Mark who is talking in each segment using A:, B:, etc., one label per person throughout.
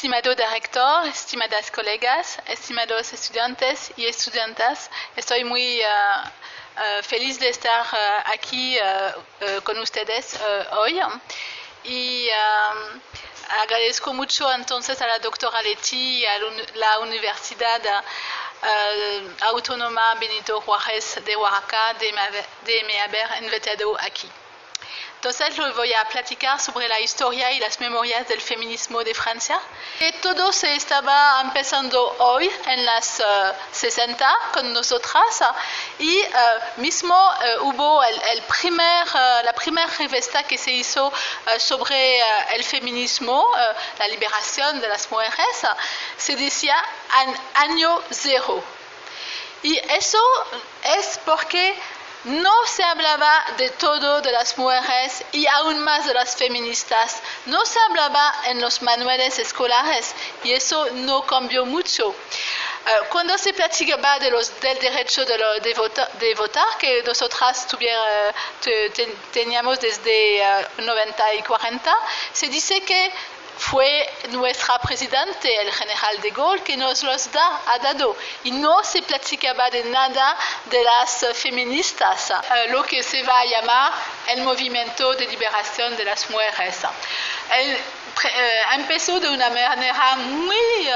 A: Estimado director, estimadas colegas, estimados estudiantes y estudiantas, estoy muy feliz de estar aquí con ustedes hoy y agradezco mucho entonces a la doctora Leti y a la Universidad Autónoma Benito Juárez de Oaxaca de me haber invitado aquí. Entonces les voy a platicar sobre la historia y las memorias del feminismo de Francia. Todo se estaba empezando hoy en las 60 con nosotras y mismo hubo la primera revista que se hizo sobre el feminismo, la liberación de las mujeres, se decía año cero. Y eso es porque no se hablaba de todo de las mujeres y aún más de las feministas. No se hablaba en los manuales escolares y eso no cambió mucho. Cuando se platicaba del derecho de votar, que nosotras teníamos desde 90 y 40, se dice que fue nuestra presidente, el general de Gaulle, que nos los ha dado. Y no se platicaba de nada de las feministas, lo que se va a llamar el movimiento de liberación de las mujeres. Empezó de una manera muy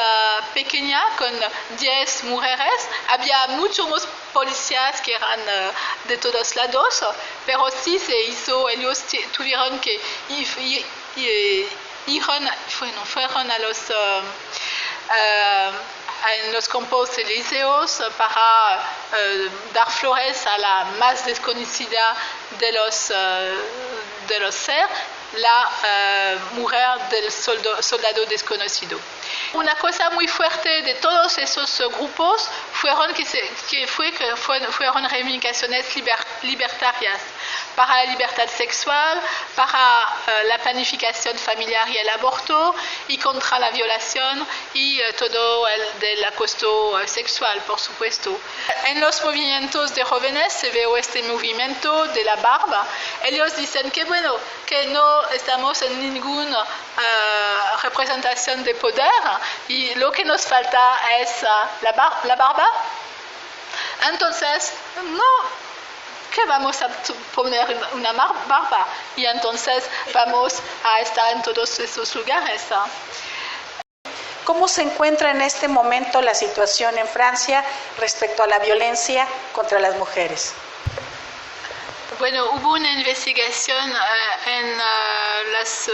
A: pequeña, con 10 mujeres. Había muchos policías que eran de todos lados, pero sí se hizo, ellos tuvieron que fueron a los campos elíseos para dar flores a la más desconocida de los seres, la mujer del soldado desconocido. Una cosa muy fuerte de todos esos grupos fueron reivindicaciones libertarias para la libertad sexual, para la planificación familiar y el aborto, y contra la violación y todo el acoso sexual, por supuesto. En los movimientos de jóvenes se ve este movimiento de la barba. Ellos dicen que bueno, que no estamos en ninguna representación de poder y lo que nos falta es la barba. Entonces, que vamos a poner una barba y entonces vamos a estar en todos esos lugares.
B: ¿Cómo se encuentra en este momento la situación en Francia respecto a la violencia contra las mujeres?
A: Bueno, hubo una investigación en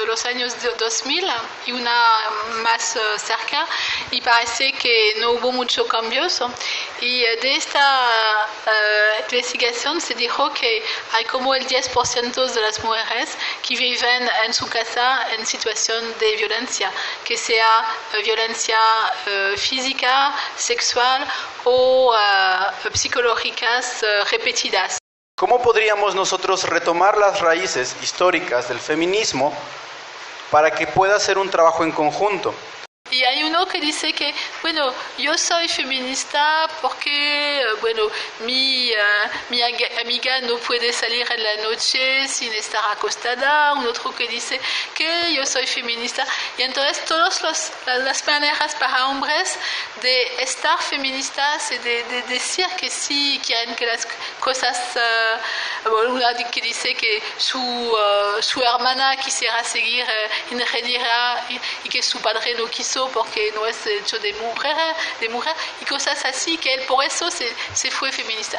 A: los años 2000 y una más cerca y parece que no hubo muchos cambios. Y de esta investigación se dijo que hay como el 10% de las mujeres que viven en su casa en situación de violencia, que sea violencia física, sexual o psicológicas repetidas.
C: ¿Cómo podríamos nosotros retomar las raíces históricas del feminismo para que pueda ser un trabajo en conjunto?
A: Y hay uno que dice que, bueno, yo soy feminista porque, bueno, mi amiga no puede salir en la noche sin estar acostada. Un otro que dice que yo soy feminista. Y entonces todas las maneras para hombres de estar feministas y de decir que sí quieren que las cosas, una que dice que su hermana quisiera seguir ingeniería y que su padre no quiso porque no es hecho de mujer y cosas así, que él por eso se fue feminista.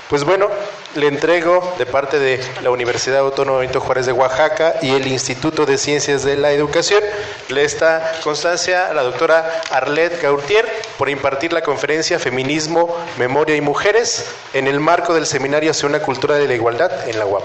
C: Pues bueno, le entrego de parte de la Universidad Autónoma Benito Juárez de Oaxaca y el Instituto de Ciencias de la Educación esta constancia a la doctora Arlette Gauthier por impartir la conferencia Feminismo, Memoria y Mujeres en el marco del Seminario hacia una cultura de la igualdad en la UAP.